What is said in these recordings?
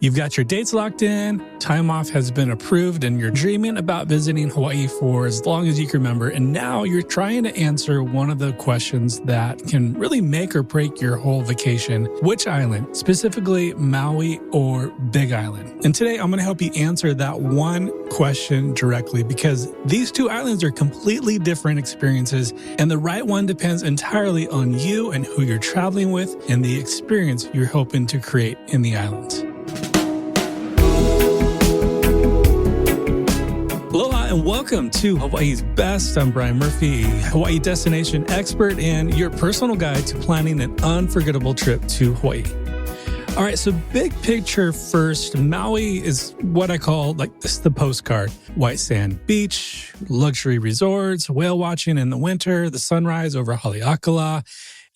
You've got your dates locked in, time off has been approved, and you're dreaming about visiting Hawaii for as long as you can remember. And now you're trying to answer one of the questions that can really make or break your whole vacation. Which island, specifically Maui or Big Island? And today I'm going to help you answer that one question directly, because these two islands are completely different experiences, and the right one depends entirely on you and who you're traveling with and the experience you're hoping to create in the islands. Aloha and welcome to Hawaii's Best. I'm Bryan Murphy, Hawaii destination expert and your personal guide to planning an unforgettable trip to Hawaii. All right, so big picture first, Maui is what I call the postcard. White sand beach, luxury resorts, whale watching in the winter, the sunrise over Haleakala.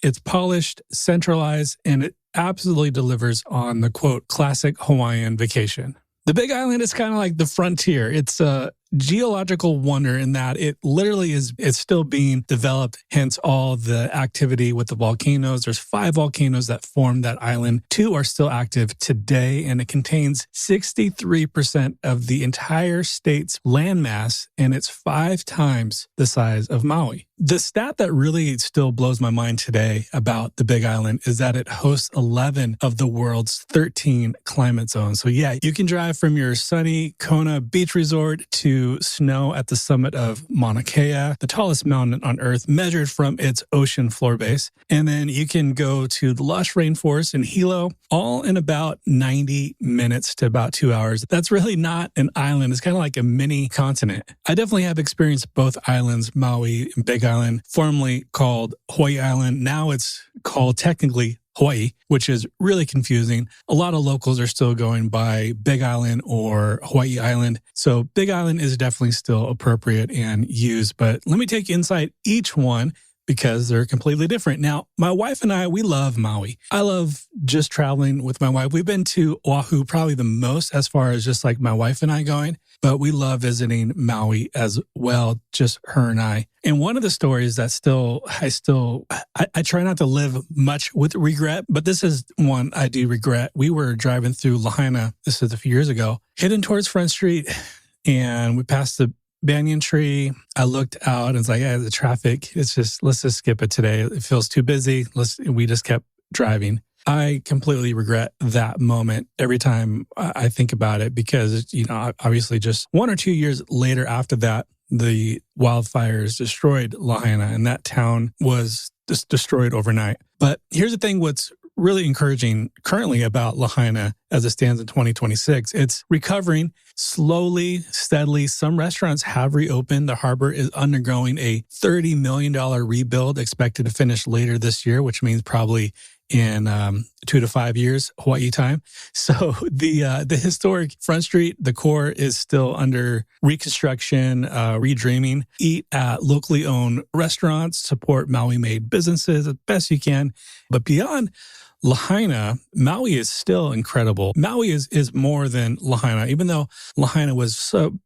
It's polished, centralized, and it absolutely delivers on the, quote, classic Hawaiian vacation. The Big Island is kind of like the frontier. It's a geological wonder in that it literally it's still being developed, hence all the activity with the volcanoes. There's 5 volcanoes that form that island. 2 are still active today, and it contains 63% of the entire state's landmass, and it's 5 times the size of Maui. The stat that really still blows my mind today about the Big Island is that it hosts 11 of the world's 13 climate zones. So yeah, you can drive from your sunny Kona beach resort to snow at the summit of Mauna Kea, the tallest mountain on Earth, measured from its ocean floor base. And then you can go to the lush rainforest in Hilo, all in about 90 minutes to about 2 hours. That's really not an island. It's kind of like a mini continent. I definitely have experienced both islands, Maui and Big Island, formerly called Hawaii Island. Now it's called technically Hawaii, which is really confusing. A lot of locals are still going by Big Island or Hawaii Island. So Big Island is definitely still appropriate and used. But let me take you inside each one because they're completely different. Now, my wife and I, we love Maui. I love just traveling with my wife. We've been to Oahu probably the most as far as just like my wife and I going, but we love visiting Maui as well, just her and I. And one of the stories that I try not to live much with regret, but this is one I do regret. We were driving through Lahaina, this is a few years ago, heading towards Front Street, and we passed the banyan tree. I looked out and it's like, the traffic, let's just skip it today. It feels too busy. We just kept driving. I completely regret that moment every time I think about it because, obviously just 1 or 2 years later after that, the wildfires destroyed Lahaina and that town was just destroyed overnight. But here's the thing, what's really encouraging currently about Lahaina as it stands in 2026. It's recovering slowly, steadily. Some restaurants have reopened. The harbor is undergoing a $30 million rebuild expected to finish later this year, which means probably in 2 to 5 years, Hawaii time. So the historic Front Street, the core is still under reconstruction, redreaming. Eat at locally owned restaurants, support Maui-made businesses as best you can. But beyond Lahaina, Maui is still incredible. Maui is more than Lahaina. Even though Lahaina was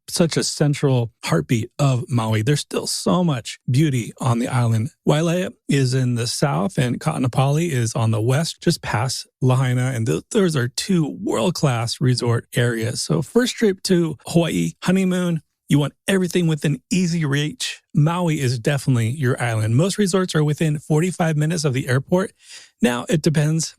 such a central heartbeat of Maui, there's still so much beauty on the island. Wailea is in the south and Kaanapali is on the west, just past Lahaina. And those are 2 world-class resort areas. So first trip to Hawaii, honeymoon, you want everything within easy reach. Maui is definitely your island. Most resorts are within 45 minutes of the airport. Now, it depends.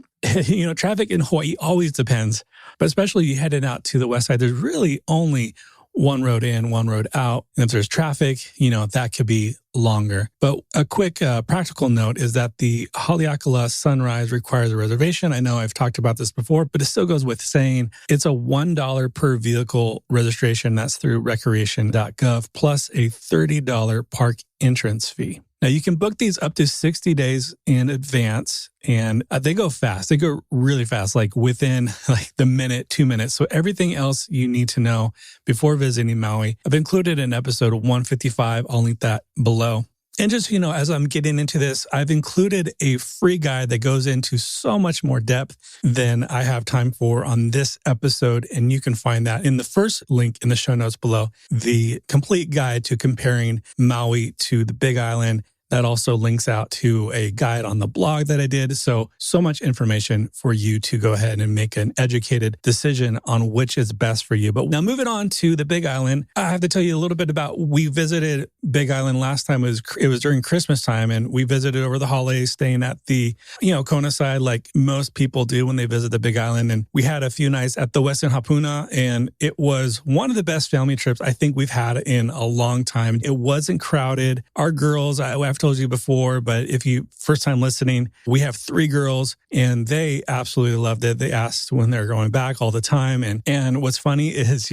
Traffic in Hawaii always depends. But especially you headed out to the west side, there's really only one road in, one road out. And if there's traffic, that could be longer. But a quick practical note is that the Haleakala sunrise requires a reservation. I know I've talked about this before, but it still goes with saying it's a $1 per vehicle registration. That's through recreation.gov plus a $30 park entrance fee. Now, you can book these up to 60 days in advance, and they go fast. They go really fast, like within the minute, 2 minutes. So everything else you need to know before visiting Maui, I've included in episode 155. I'll link that below. And just, as I'm getting into this, I've included a free guide that goes into so much more depth than I have time for on this episode. And you can find that in the first link in the show notes below, the complete guide to comparing Maui to the Big Island, That also links out to a guide on the blog that I did. So much information for you to go ahead and make an educated decision on which is best for you. But now moving on to the Big Island, I have to tell you a little bit about, we visited Big Island last time. It was during Christmas time, and we visited over the holidays, staying at the, Kona side like most people do when they visit the Big Island. And we had a few nights at the Westin Hapuna, and it was one of the best family trips I think we've had in a long time. It wasn't crowded. Our girls, I've told you before, but if you first time listening, we have 3 girls and they absolutely loved it. They asked when they're going back all the time. And what's funny is,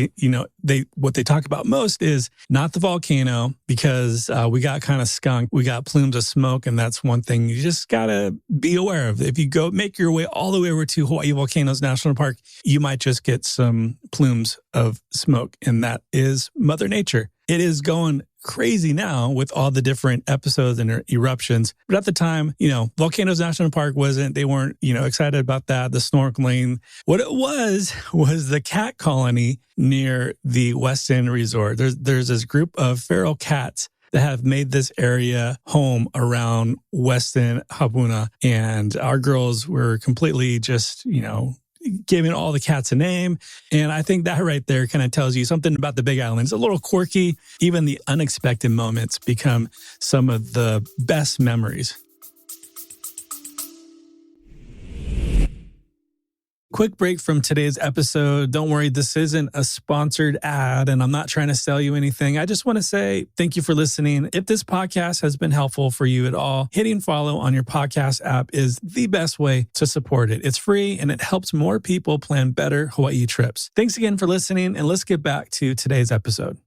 what they talk about most is not the volcano, because we got kind of skunked. We got plumes of smoke, and that's one thing you just gotta be aware of. If you go make your way all the way over to Hawaii Volcanoes National Park, you might just get some plumes of smoke, and that is Mother Nature. It is going crazy now with all the different episodes and eruptions. But at the time, Volcanoes National Park they weren't, excited about that, the snorkeling. What it was the cat colony near the Westin Resort. There's this group of feral cats that have made this area home around Westin Hapuna. And our girls were completely just, giving all the cats a name. And I think that right there kind of tells you something about the Big Island. It's a little quirky. Even the unexpected moments become some of the best memories. Quick break from today's episode. Don't worry, this isn't a sponsored ad, and I'm not trying to sell you anything. I just want to say thank you for listening. If this podcast has been helpful for you at all, hitting follow on your podcast app is the best way to support it. It's free, and it helps more people plan better Hawaii trips. Thanks again for listening, and let's get back to today's episode.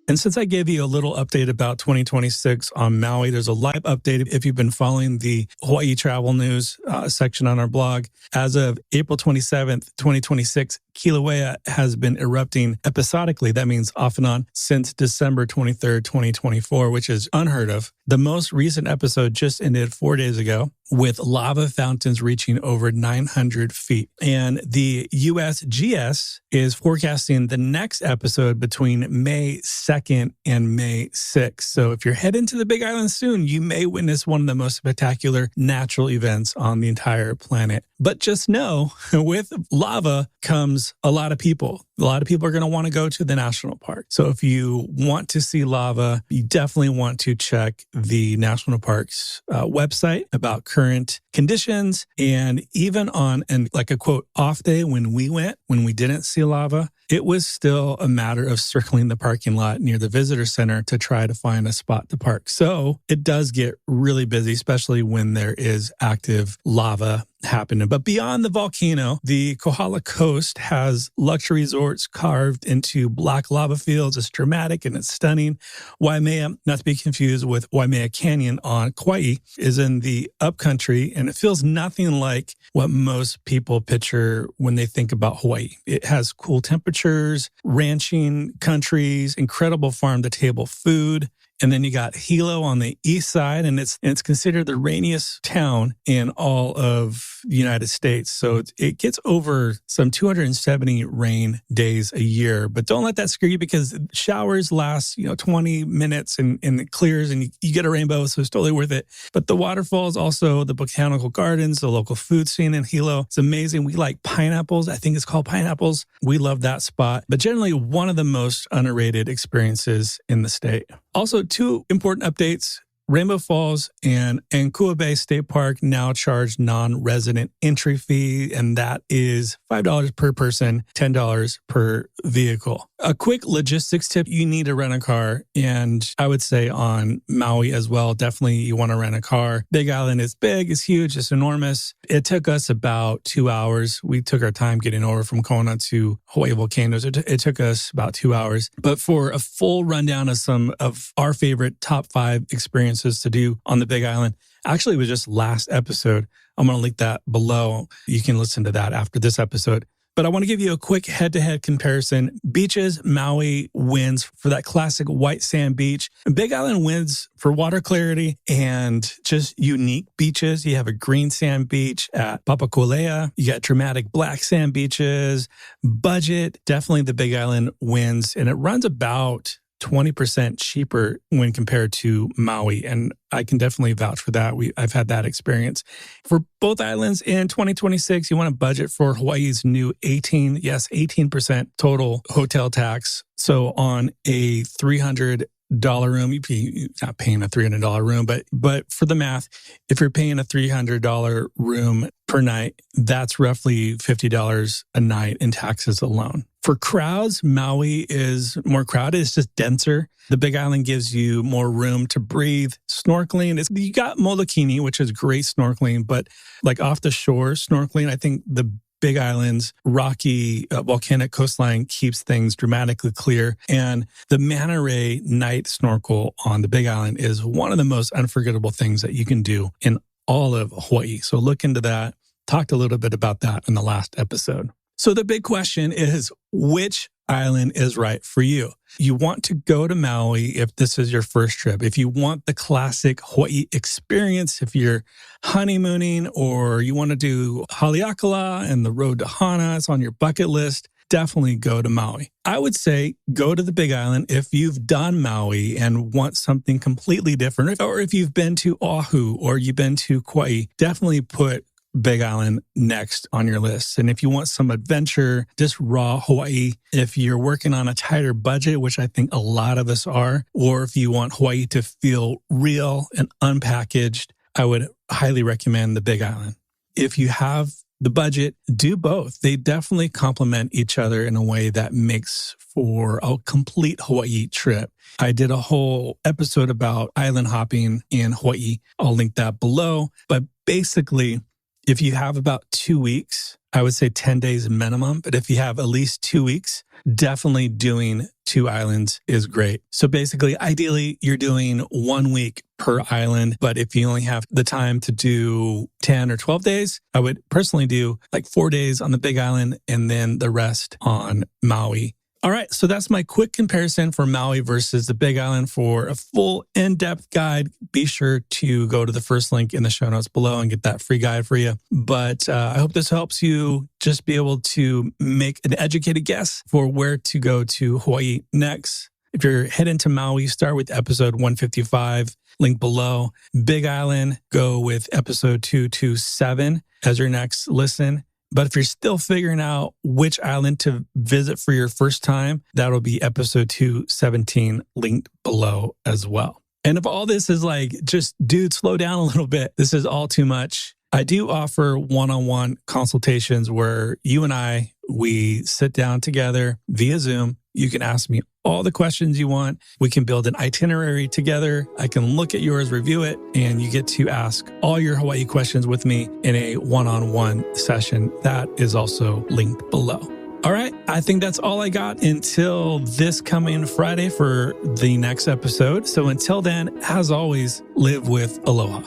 And since I gave you a little update about 2026 on Maui, there's a live update if you've been following the Hawaii travel news section on our blog. As of April 27th, 2026, Kilauea has been erupting episodically. That means off and on since December 23rd, 2024, which is unheard of. The most recent episode just ended 4 days ago, with lava fountains reaching over 900 feet. And the USGS is forecasting the next episode between May 2nd and May 6th. So if you're heading to the Big Island soon, you may witness one of the most spectacular natural events on the entire planet. But just know, with lava comes a lot of people. A lot of people are going to want to go to the national park. So if you want to see lava, you definitely want to check the national park's website about current conditions. And even on like a quote off day when we didn't see lava, it was still a matter of circling the parking lot near the visitor center to try to find a spot to park. So it does get really busy, especially when there is active lava happening. But beyond the volcano, the Kohala Coast has luxury resorts carved into black lava fields. It's dramatic and it's stunning. Waimea, not to be confused with Waimea Canyon on Kauai, is in the upcountry, and it feels nothing like what most people picture when they think about Hawaii. It has cool temperatures, ranching countries, incredible farm-to-table food. And then you got Hilo on the east side, and it's considered the rainiest town in all of the United States. So it gets over some 270 rain days a year. But don't let that scare you, because showers last 20 minutes and it clears and you get a rainbow, so it's totally worth it. But the waterfalls, also the botanical gardens, the local food scene in Hilo, it's amazing. We like pineapples. I think it's called pineapples. We love that spot. But generally one of the most underrated experiences in the state. Also, 2 important updates. Rainbow Falls and Kua Bay State Park now charge non-resident entry fee, and that is $5 per person, $10 per vehicle. A quick logistics tip: you need to rent a car, and I would say on Maui as well, definitely you want to rent a car. Big Island is big, it's huge, it's enormous. It took us about 2 hours. We took our time getting over from Kona to Hawaii Volcanoes. It took us about 2 hours. But for a full rundown of some of our favorite top 5 experiences to do on the Big Island, actually it was just last episode. I'm going to link that below. You can listen to that after this episode. But I want to give you a quick head-to-head comparison. Beaches, Maui wins for that classic white sand beach. Big Island wins for water clarity and just unique beaches. You have a green sand beach at Papakolea. You got dramatic black sand beaches. Budget, definitely the Big Island wins. And it runs about 20% cheaper when compared to Maui. And I can definitely vouch for that. I've had that experience. For both islands in 2026, you want to budget for Hawaii's new 18% total hotel tax. So on a $300 room, you're not paying a $300 room, but for the math, if you're paying a $300 room per night, that's roughly $50 a night in taxes alone. For crowds, Maui is more crowded. It's just denser. The Big Island gives you more room to breathe. Snorkeling, you got Molokini, which is great snorkeling, but like off the shore snorkeling, I think the Big Island's rocky volcanic coastline keeps things dramatically clear. And the manta ray night snorkel on the Big Island is one of the most unforgettable things that you can do in all of Hawaii. So look into that. Talked a little bit about that in the last episode. So the big question is, which island is right for you? You want to go to Maui if this is your first trip. If you want the classic Hawaii experience, if you're honeymooning or you want to do Haleakala and the road to Hana, it's on your bucket list, definitely go to Maui. I would say go to the Big Island if you've done Maui and want something completely different, or if you've been to Oahu or you've been to Kauai, definitely put Big Island next on your list. And if you want some adventure, just raw Hawaii, if you're working on a tighter budget, which I think a lot of us are, or if you want Hawaii to feel real and unpackaged, I would highly recommend the Big Island. If you have the budget, do both. They definitely complement each other in a way that makes for a complete Hawaii trip. I did a whole episode about island hopping in Hawaii. I'll link that below. But basically, if you have about 2 weeks, I would say 10 days minimum. But if you have at least 2 weeks, definitely doing 2 islands is great. So basically, ideally, you're doing 1 week per island. But if you only have the time to do 10 or 12 days, I would personally do like 4 days on the Big Island and then the rest on Maui. All right, so that's my quick comparison for Maui versus the Big Island. For a full in-depth guide, be sure to go to the first link in the show notes below and get that free guide for you. But I hope this helps you just be able to make an educated guess for where to go to Hawaii next. If you're heading to Maui, start with episode 155, link below. Big Island, go with episode 227 as your next listen. But if you're still figuring out which island to visit for your first time, that'll be episode 217 linked below as well. And if all this is like, just dude, slow down a little bit, this is all too much, I do offer one-on-one consultations where you and we sit down together via Zoom. You can ask me all the questions you want. We can build an itinerary together. I can look at yours, review it, and you get to ask all your Hawaii questions with me in a one-on-one session. That is also linked below. All right, I think that's all I got until this coming Friday for the next episode. So until then, as always, live with aloha.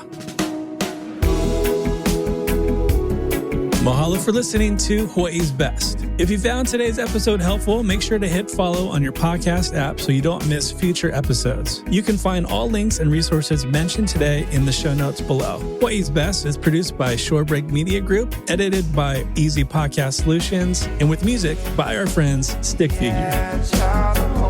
Mahalo for listening to Hawaii's Best. If you found today's episode helpful, make sure to hit follow on your podcast app so you don't miss future episodes. You can find all links and resources mentioned today in the show notes below. Hawaii's Best is produced by Shorebreak Media Group, edited by Easy Podcast Solutions, and with music by our friends Stick Figure.